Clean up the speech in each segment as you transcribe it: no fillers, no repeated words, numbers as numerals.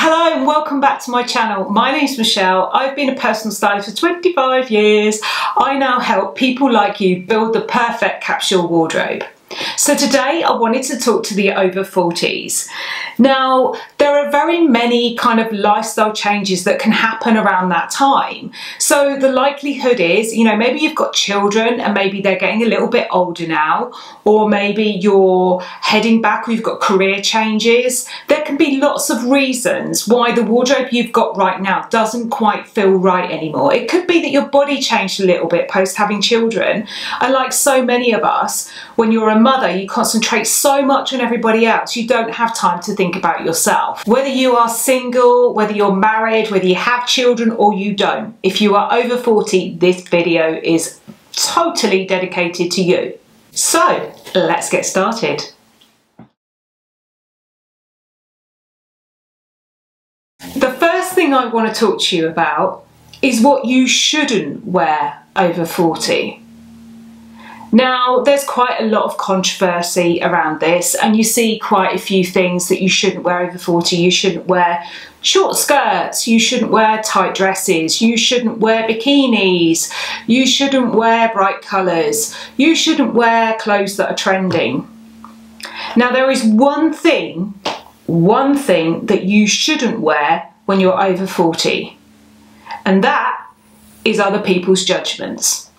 Hello and welcome back to my channel. My name's Michelle. I've been a personal stylist for 25 years. I now help people like you build the perfect capsule wardrobe. So today I wanted to talk to the over 40s. Now, there are very many kind of lifestyle changes that can happen around that time. So the likelihood is, maybe you've got children and maybe they're getting a little bit older now, or maybe you're heading back or you've got career changes. There can be lots of reasons why the wardrobe you've got right now doesn't quite feel right anymore. It could be that your body changed a little bit post having children. And like so many of us, when you're a mother, you concentrate so much on everybody else, you don't have time to think about yourself. Whether you are single, whether you're married, whether you have children or you don't, if you are over 40, this video is totally dedicated to you. So let's get started. The first thing I want to talk to you about is what you shouldn't wear over 40. Now, there's quite a lot of controversy around this, and you see quite a few things that you shouldn't wear over 40. You shouldn't wear short skirts, you shouldn't wear tight dresses, you shouldn't wear bikinis, you shouldn't wear bright colours, you shouldn't wear clothes that are trending. Now, there is one thing that you shouldn't wear when you're over 40, and that is other people's judgments.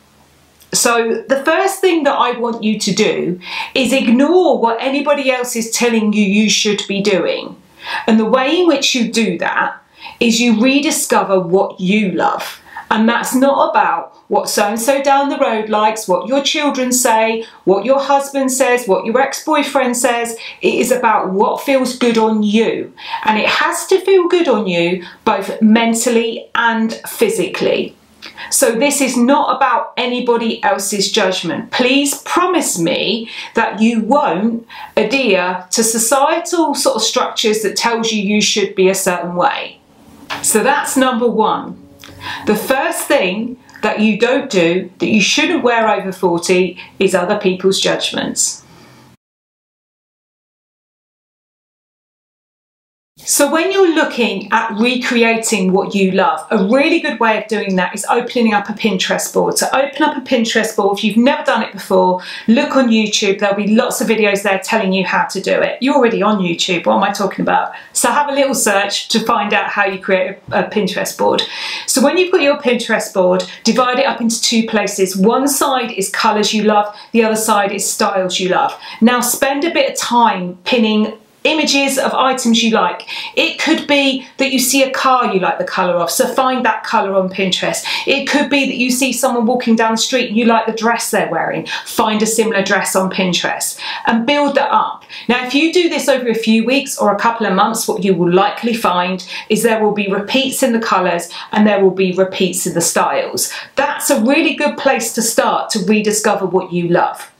So the first thing that I want you to do is ignore what anybody else is telling you should be doing. And the way in which you do that is you rediscover what you love. And that's not about what so-and-so down the road likes, what your children say, what your husband says, what your ex-boyfriend says. It is about what feels good on you. And it has to feel good on you both mentally and physically. So this is not about anybody else's judgment. Please promise me that you won't adhere to societal sort of structures that tells you should be a certain way. So that's number one. The first thing that you don't do, that you shouldn't wear over 40, is other people's judgments. So when you're looking at recreating what you love, a really good way of doing that is opening up a Pinterest board. So open up a Pinterest board. If you've never done it before, look on YouTube. There'll be lots of videos there telling you how to do it. You're already on YouTube. What am I talking about? So have a little search to find out how you create a Pinterest board. So when you've got your Pinterest board, divide it up into two places. One side is colours you love. The other side is styles you love. Now spend a bit of time pinning images of items you like. It could be that you see a car you like the colour of, so find that colour on Pinterest. It could be that you see someone walking down the street and you like the dress they're wearing. Find a similar dress on Pinterest and build that up. Now, if you do this over a few weeks or a couple of months, what you will likely find is there will be repeats in the colours and there will be repeats in the styles. That's a really good place to start to rediscover what you love.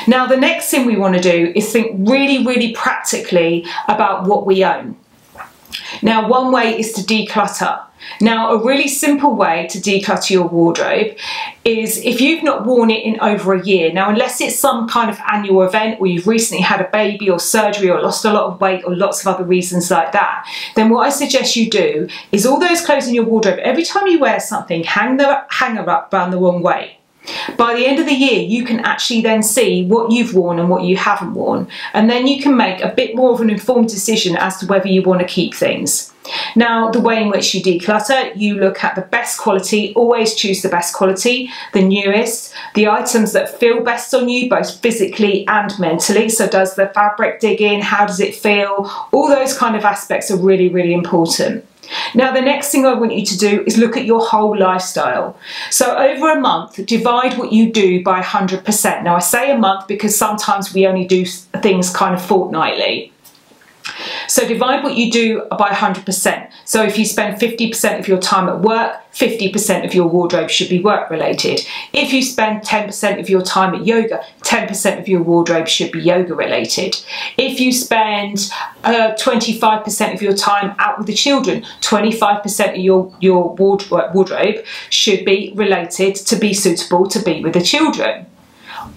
Now, the next thing we want to do is think really, really practically about what we own. Now, one way is to declutter. Now, a really simple way to declutter your wardrobe is if you've not worn it in over a year. Now, unless it's some kind of annual event or you've recently had a baby or surgery or lost a lot of weight or lots of other reasons like that, then what I suggest you do is all those clothes in your wardrobe, every time you wear something, hang the hanger up round the wrong way. By the end of the year, you can actually then see what you've worn and what you haven't worn. And then you can make a bit more of an informed decision as to whether you want to keep things. Now, the way in which you declutter, you look at the best quality, always choose the best quality, the newest, the items that feel best on you, both physically and mentally. So does the fabric dig in? How does it feel? All those kind of aspects are really, really important. Now, the next thing I want you to do is look at your whole lifestyle. So over a month, divide what you do by 100%. Now, I say a month because sometimes we only do things kind of fortnightly. So divide what you do by 100%. So if you spend 50% of your time at work, 50% of your wardrobe should be work related. If you spend 10% of your time at yoga, 10% of your wardrobe should be yoga related. If you spend 25% of your time out with the children, 25% of your wardrobe should be related to be suitable to be with the children.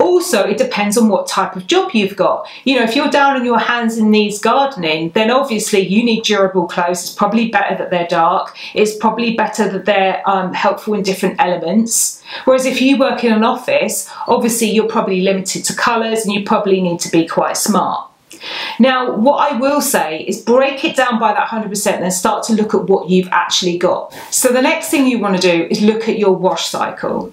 Also, it depends on what type of job you've got. You know, if you're down on your hands and knees gardening, then obviously you need durable clothes. It's probably better that they're dark. It's probably better that they're helpful in different elements. Whereas if you work in an office, obviously you're probably limited to colours and you probably need to be quite smart. Now, what I will say is break it down by that 100% and then start to look at what you've actually got. So the next thing you want to do is look at your wash cycle.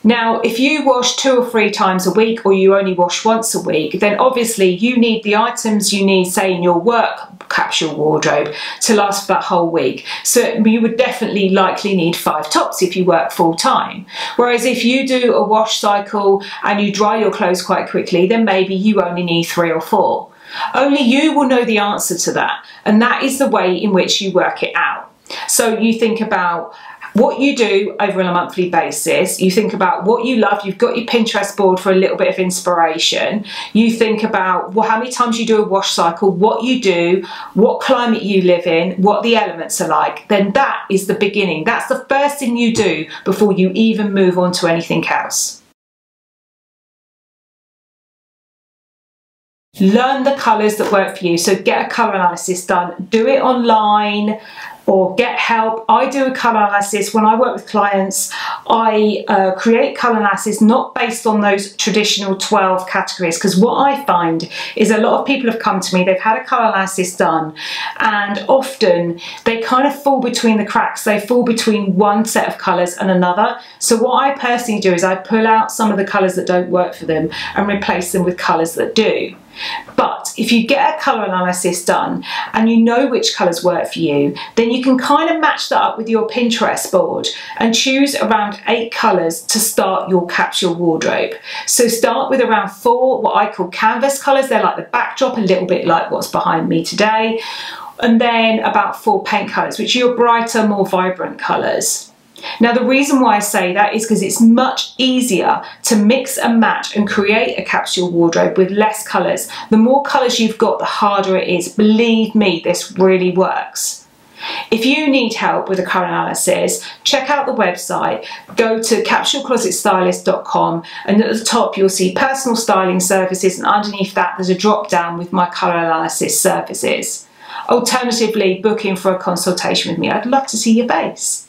Now, if you wash 2 or 3 times a week or you only wash once a week, then obviously you need the items you need, say in your work capsule wardrobe, to last for that whole week. So you would definitely likely need 5 tops if you work full time. Whereas if you do a wash cycle and you dry your clothes quite quickly, then maybe you only need 3 or 4. Only you will know the answer to that, and that is the way in which you work it out. So you think about what you do over on a monthly basis, you think about what you love, you've got your Pinterest board for a little bit of inspiration, you think about how many times you do a wash cycle, what you do, what climate you live in, what the elements are like, then that is the beginning. That's the first thing you do before you even move on to anything else. Learn the colours that work for you. So get a colour analysis done. Do it online or get help. I do a colour analysis. When I work with clients, I create colour analysis not based on those traditional 12 categories, because what I find is a lot of people have come to me, they've had a colour analysis done, and often they kind of fall between the cracks. They fall between one set of colours and another. So what I personally do is I pull out some of the colours that don't work for them and replace them with colours that do. But if you get a colour analysis done and you know which colours work for you, then you can kind of match that up with your Pinterest board and choose around 8 colours to start your capsule wardrobe. So start with around 4 what I call canvas colours. They're like the backdrop, a little bit like what's behind me today. And then about 4 paint colours, which are your brighter, more vibrant colours. Now, the reason why I say that is because it's much easier to mix and match and create a capsule wardrobe with less colours. The more colours you've got, the harder it is. Believe me, this really works. If you need help with a colour analysis, check out the website, go to capsuleclosetstylist.com, and at the top you'll see personal styling services, and underneath that there's a drop down with my colour analysis services. Alternatively, book in for a consultation with me. I'd love to see your face.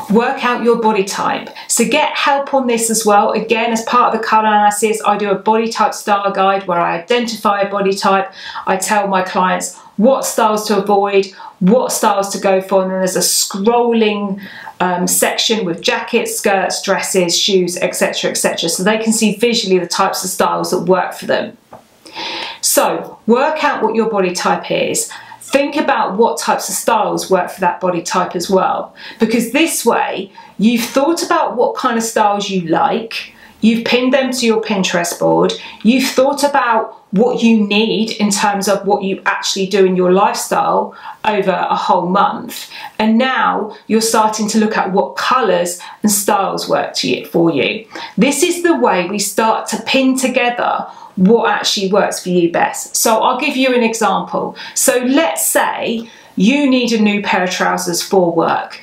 Work out your body type. So get help on this as well. Again, as part of the colour analysis, I do a body type style guide where I identify a body type. I tell my clients what styles to avoid, what styles to go for, and then there's a scrolling section with jackets, skirts, dresses, shoes, etc., etc. So they can see visually the types of styles that work for them. So work out what your body type is. Think about what types of styles work for that body type as well, because this way you've thought about what kind of styles you like, you've pinned them to your Pinterest board, you've thought about what you need in terms of what you actually do in your lifestyle over a whole month, and now you're starting to look at what colours and styles work for you. This is the way we start to pin together what actually works for you best. So I'll give you an example. So let's say you need a new pair of trousers for work.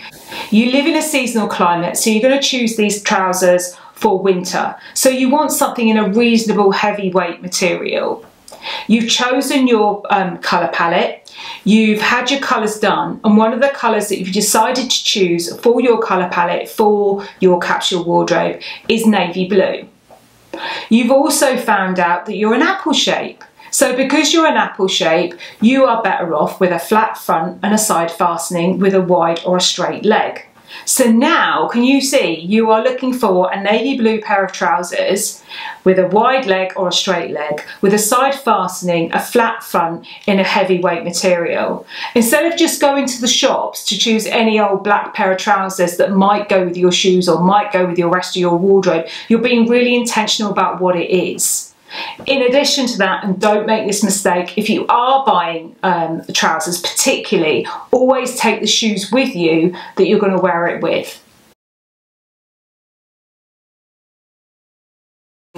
You live in a seasonal climate, so you're going to choose these trousers for winter. So you want something in a reasonable heavyweight material. You've chosen your colour palette, you've had your colours done, and one of the colours that you've decided to choose for your colour palette for your capsule wardrobe is navy blue. You've also found out that you're an apple shape. So because you're an apple shape, you are better off with a flat front and a side fastening with a wide or a straight leg. So now, can you see, you are looking for a navy blue pair of trousers with a wide leg or a straight leg, with a side fastening, a flat front in a heavyweight material. Instead of just going to the shops to choose any old black pair of trousers that might go with your shoes or might go with the rest of your wardrobe, you're being really intentional about what it is. In addition to that, and don't make this mistake, if you are buying trousers particularly, always take the shoes with you that you're going to wear it with.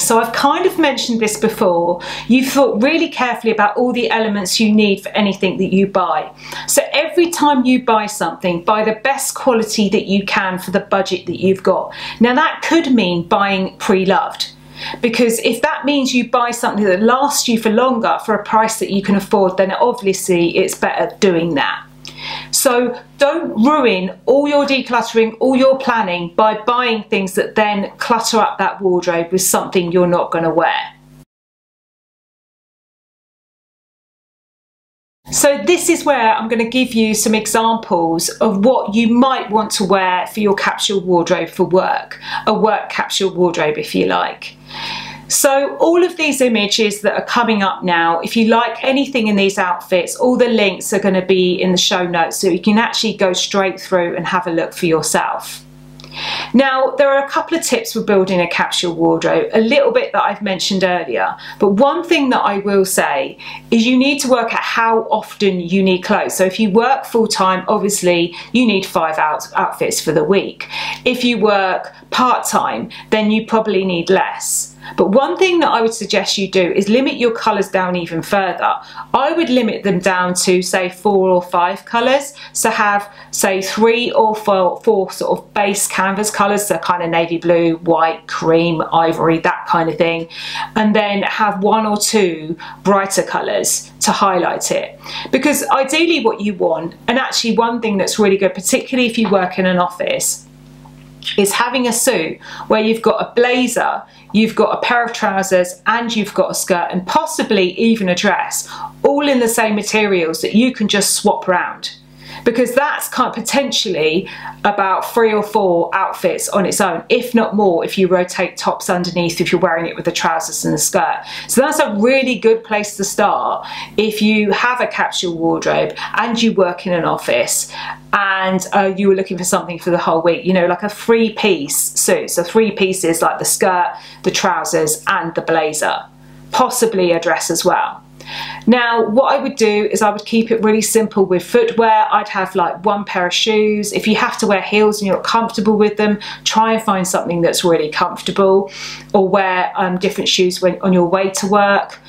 So I've kind of mentioned this before. You've thought really carefully about all the elements you need for anything that you buy. So every time you buy something, buy the best quality that you can for the budget that you've got. Now that could mean buying pre-loved, because if that means you buy something that lasts you for longer for a price that you can afford, then obviously it's better doing that. So don't ruin all your decluttering, all your planning by buying things that then clutter up that wardrobe with something you're not going to wear. So this is where I'm going to give you some examples of what you might want to wear for your capsule wardrobe for work, a work capsule wardrobe if you like. So all of these images that are coming up now, if you like anything in these outfits, all the links are going to be in the show notes so you can actually go straight through and have a look for yourself. Now, there are a couple of tips for building a capsule wardrobe, a little bit that I've mentioned earlier, but one thing that I will say is you need to work out how often you need clothes. So if you work full-time, obviously you need 5 outfits for the week. If you work part-time, then you probably need less. But one thing that I would suggest you do is limit your colours down even further. I would limit them down to say 4 or 5 colours. So have say 3 or 4 sort of base canvas colours, so kind of navy blue, white, cream, ivory, that kind of thing. And then have 1 or 2 brighter colours to highlight it. Because ideally what you want, and actually one thing that's really good, particularly if you work in an office, is having a suit where you've got a blazer, you've got a pair of trousers, and you've got a skirt, and possibly even a dress, all in the same materials that you can just swap around. Because that's kind of potentially about 3 or 4 outfits on its own, if not more, if you rotate tops underneath, if you're wearing it with the trousers and the skirt. So that's a really good place to start if you have a capsule wardrobe and you work in an office and you were looking for something for the whole week, you know, like a 3-piece suit. So 3 pieces, like the skirt, the trousers and the blazer, possibly a dress as well. Now what I would do is I would keep it really simple with footwear. I'd have like 1 pair of shoes. If you have to wear heels and you're not comfortable with them, try and find something that's really comfortable, or wear different shoes when on your way to work.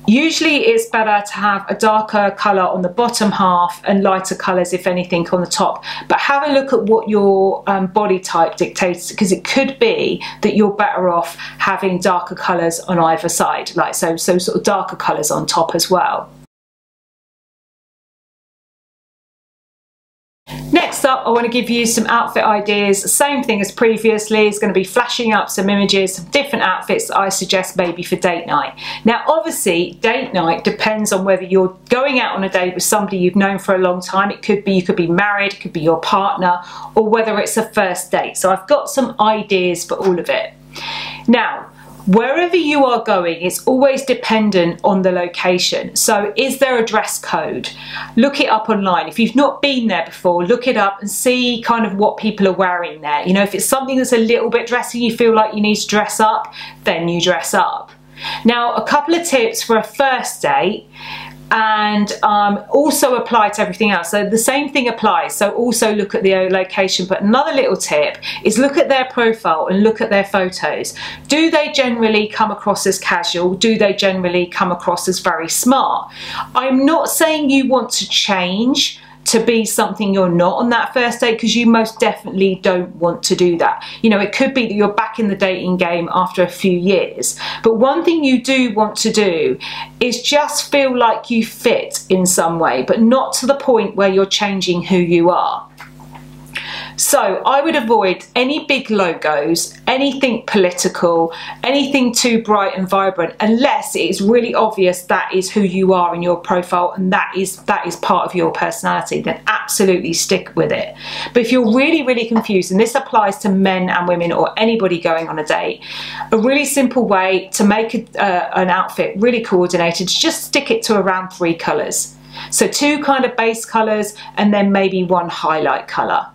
Usually it's better to have a darker colour on the bottom half and lighter colours, if anything, on the top. But have a look at what your body type dictates, because it could be that you're better off having darker colours on either side, like so sort of darker colours on top as well. Next up, I want to give you some outfit ideas. Same thing as previously, it's going to be flashing up some images, some different outfits that I suggest maybe for date night. Now obviously date night depends on whether you're going out on a date with somebody you've known for a long time. It could be, you could be married, it could be your partner, or whether it's a first date. So I've got some ideas for all of it. Now, wherever you are going, it's always dependent on the location. So is there a dress code? Look it up online. If you've not been there before, look it up and see kind of what people are wearing there. You know, if it's something that's a little bit dressy, you feel like you need to dress up, then you dress up. Now, a couple of tips for a first date, and also apply to everything else. So the same thing applies. So also look at the location, but another little tip is look at their profile and look at their photos. Do they generally come across as casual? Do they generally come across as very smart? I'm not saying you want to change to be something you're not on that first date, because you most definitely don't want to do that. You know, it could be that you're back in the dating game after a few years, but one thing you do want to do is just feel like you fit in some way, but not to the point where you're changing who you are. So I would avoid any big logos, anything political, anything too bright and vibrant, unless it is really obvious that is who you are in your profile and that is part of your personality. Then absolutely stick with it. But if you're really confused, and this applies to men and women or anybody going on a date, a really simple way to make an outfit really coordinated is just stick it to around 3 colours. So 2 kind of base colours and then maybe 1 highlight colour.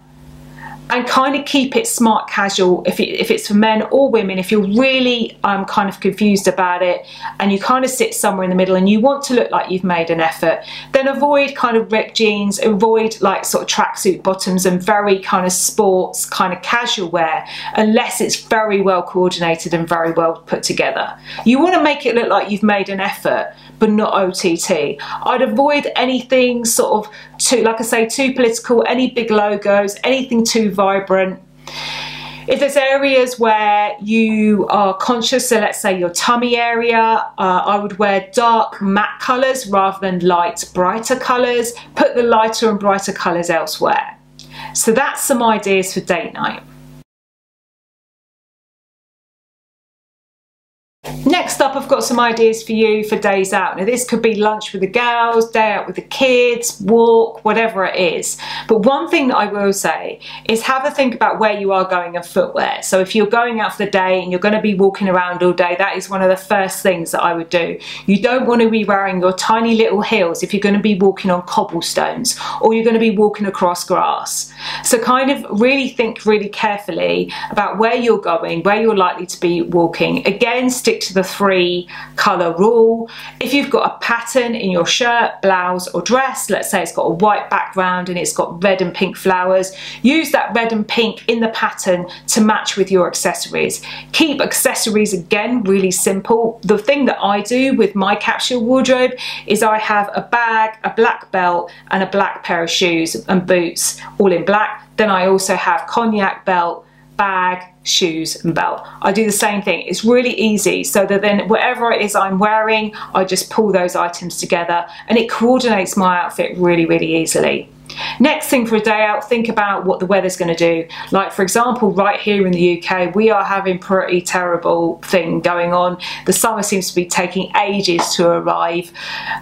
and kind of keep it smart casual if it's for men or women. If you're really kind of confused about it and you kind of sit somewhere in the middle and you want to look like you've made an effort, then avoid kind of ripped jeans, avoid like sort of tracksuit bottoms and very kind of sports kind of casual wear, unless it's very well coordinated and very well put together. You want to make it look like you've made an effort, but not OTT. I'd avoid anything sort of too, like I say, too political, any big logos, anything too vibrant. If there's areas where you are conscious, so let's say your tummy area, I would wear dark matte colours rather than light, brighter colours. Put the lighter and brighter colours elsewhere. So that's some ideas for date night. Next up, I've got some ideas for you for days out. Now this could be lunch with the girls, day out with the kids, walk, whatever it is. But one thing that I will say is have a think about where you are going in footwear. So if you're going out for the day and you're going to be walking around all day, that is one of the first things that I would do. You don't want to be wearing your tiny little heels if you're going to be walking on cobblestones or you're going to be walking across grass. So kind of really think really carefully about where you're going, where you're likely to be walking. Again, stick to the 3 colour rule. If you've got a pattern in your shirt, blouse or dress, let's say it's got a white background and it's got red and pink flowers, use that red and pink in the pattern to match with your accessories. Keep accessories again really simple. The thing that I do with my capsule wardrobe is I have a bag, a black belt and a black pair of shoes and boots, all in black. Then I also have cognac belt, bag, shoes and belt. I do the same thing. It's really easy, so that then whatever it is I'm wearing, I just pull those items together and it coordinates my outfit really, really easily. Next thing for a day out, think about what the weather's going to do. Like for example, right here in the UK, we are having pretty terrible thing going on. The summer seems to be taking ages to arrive.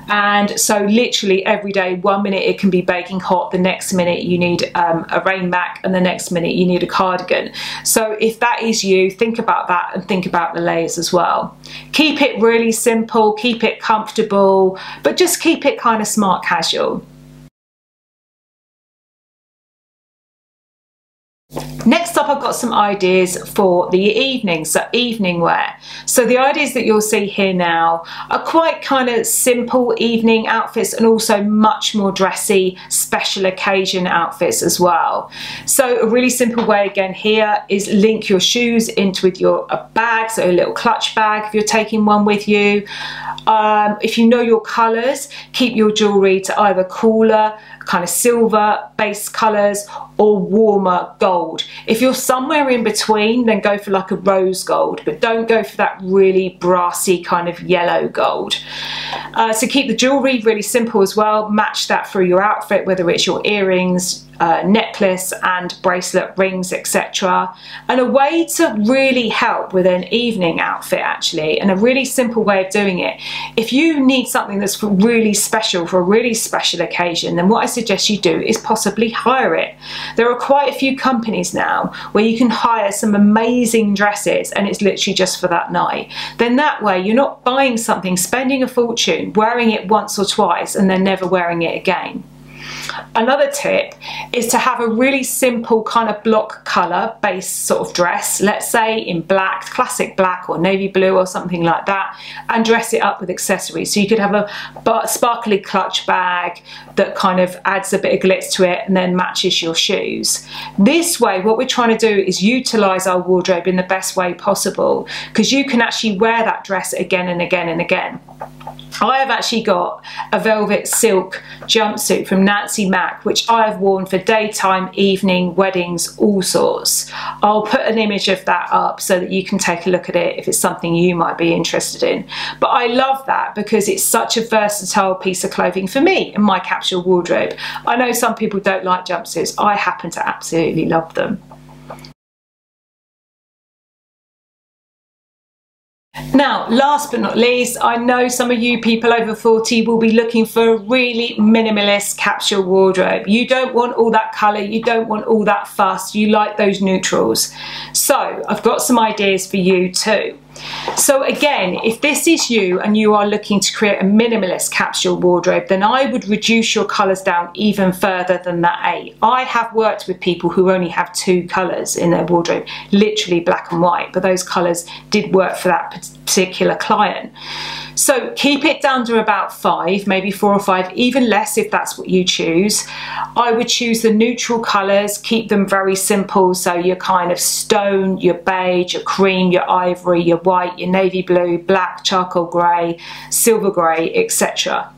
And so literally every day, one minute it can be baking hot, the next minute you need a rain mac, and the next minute you need a cardigan. So if that is you, think about that and think about the layers as well. Keep it really simple, keep it comfortable, but just keep it kind of smart casual. Next up, I've got some ideas for the evening, so evening wear. So the ideas that you'll see here now are quite kind of simple evening outfits and also much more dressy special occasion outfits as well. So a really simple way again here is link your shoes into with your bag, so a little clutch bag if you're taking one with you. If you know your colours, keep your jewellery to either cooler, kind of silver base colours or warmer gold. If you're somewhere in between, then go for like a rose gold, but don't go for that really brassy kind of yellow gold. So keep the jewellery really simple as well. Match that through your outfit, whether it's your earrings, necklace and bracelet, rings, etc. And a way to really help with an evening outfit actually, and a really simple way of doing it, if you need something that's really special for a really special occasion, then what I suggest you do is possibly hire it. There are quite a few companies now where you can hire some amazing dresses and it's literally just for that night. Then that way you're not buying something, spending a fortune, wearing it once or twice and then never wearing it again. Another tip is to have a really simple kind of block colour based sort of dress, let's say in black, classic black or navy blue or something like that, and dress it up with accessories. So you could have a sparkly clutch bag that kind of adds a bit of glitz to it and then matches your shoes. This way what we're trying to do is utilise our wardrobe in the best way possible, because you can actually wear that dress again and again and again. I have actually got a velvet silk jumpsuit from Nancy Mac, which I have worn for daytime, evening, weddings, all sorts. I'll put an image of that up so that you can take a look at it if it's something you might be interested in. But I love that because it's such a versatile piece of clothing for me in my capsule wardrobe. I know some people don't like jumpsuits. I happen to absolutely love them. Now, last but not least, I know some of you people over 40 will be looking for a really minimalist capsule wardrobe. You don't want all that colour, you don't want all that fuss, you like those neutrals. So, I've got some ideas for you too. So again, if this is you and you are looking to create a minimalist capsule wardrobe, then I would reduce your colours down even further than that 8. I have worked with people who only have 2 colours in their wardrobe, literally black and white, but those colours did work for that particular client. So keep it down to about 5, maybe 4 or 5, even less if that's what you choose. I would choose the neutral colours, keep them very simple, so your kind of stone, your beige, your cream, your ivory, your white, your navy blue, black, charcoal grey, silver grey, etc.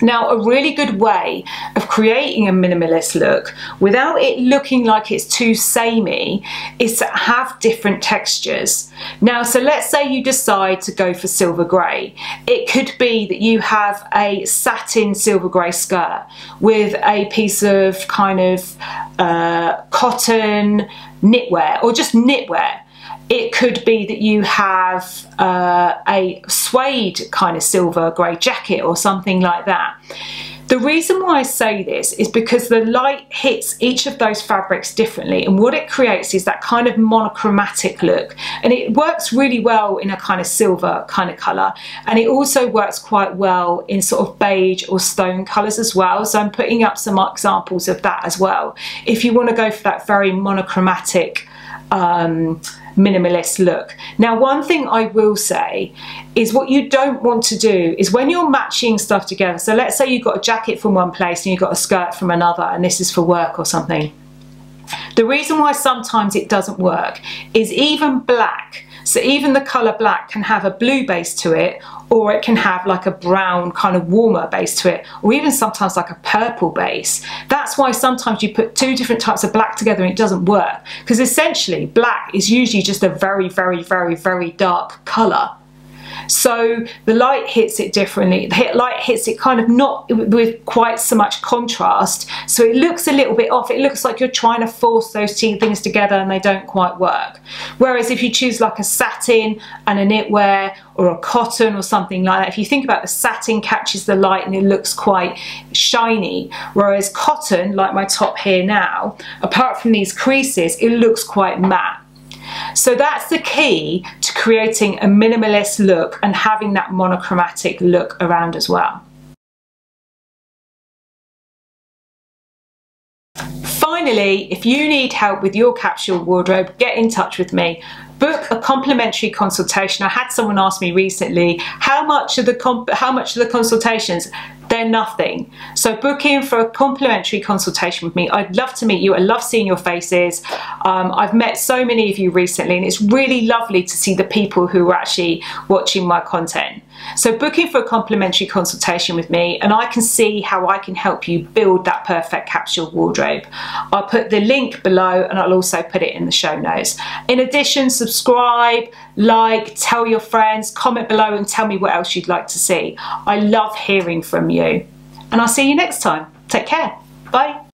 Now, a really good way of creating a minimalist look without it looking like it's too samey is to have different textures. Now, so let's say you decide to go for silver grey. It could be that you have a satin silver grey skirt with a piece of kind of cotton knitwear, or just knitwear. It could be that you have a suede kind of silver grey jacket or something like that. The reason why I say this is because the light hits each of those fabrics differently, and what it creates is that kind of monochromatic look, and it works really well in a kind of silver kind of colour, and it also works quite well in sort of beige or stone colours as well. So I'm putting up some examples of that as well if you want to go for that very monochromatic minimalist look. Now, one thing I will say is what you don't want to do is when you're matching stuff together, so let's say you've got a jacket from one place and you've got a skirt from another, and this is for work or something. The reason why sometimes it doesn't work is even black, so even the colour black can have a blue base to it, or it can have like a brown kind of warmer base to it, or even sometimes like a purple base. That's why sometimes you put 2 different types of black together and it doesn't work, because essentially black is usually just a very, very, very, very dark colour. So the light hits it differently. The light hits it kind of not with quite so much contrast, so it looks a little bit off. It looks like you're trying to force those 2 things together and they don't quite work. Whereas if you choose like a satin and a knitwear or a cotton or something like that, if you think about the satin catches the light and it looks quite shiny, whereas cotton, like my top here now, apart from these creases, it looks quite matte. So that's the key to creating a minimalist look and having that monochromatic look around as well. Finally, if you need help with your capsule wardrobe, get in touch with me. Book a complimentary consultation. I had someone ask me recently, how much are the consultations? They're nothing. So book in for a complimentary consultation with me. I'd love to meet you. I love seeing your faces. I've met so many of you recently, and it's really lovely to see the people who are actually watching my content. So book in for a complimentary consultation with me, and I can see how I can help you build that perfect capsule wardrobe. I'll put the link below, and I'll also put it in the show notes. In addition, subscribe, like, tell your friends, comment below and tell me what else you'd like to see. I love hearing from you, and I'll see you next time. Take care. Bye.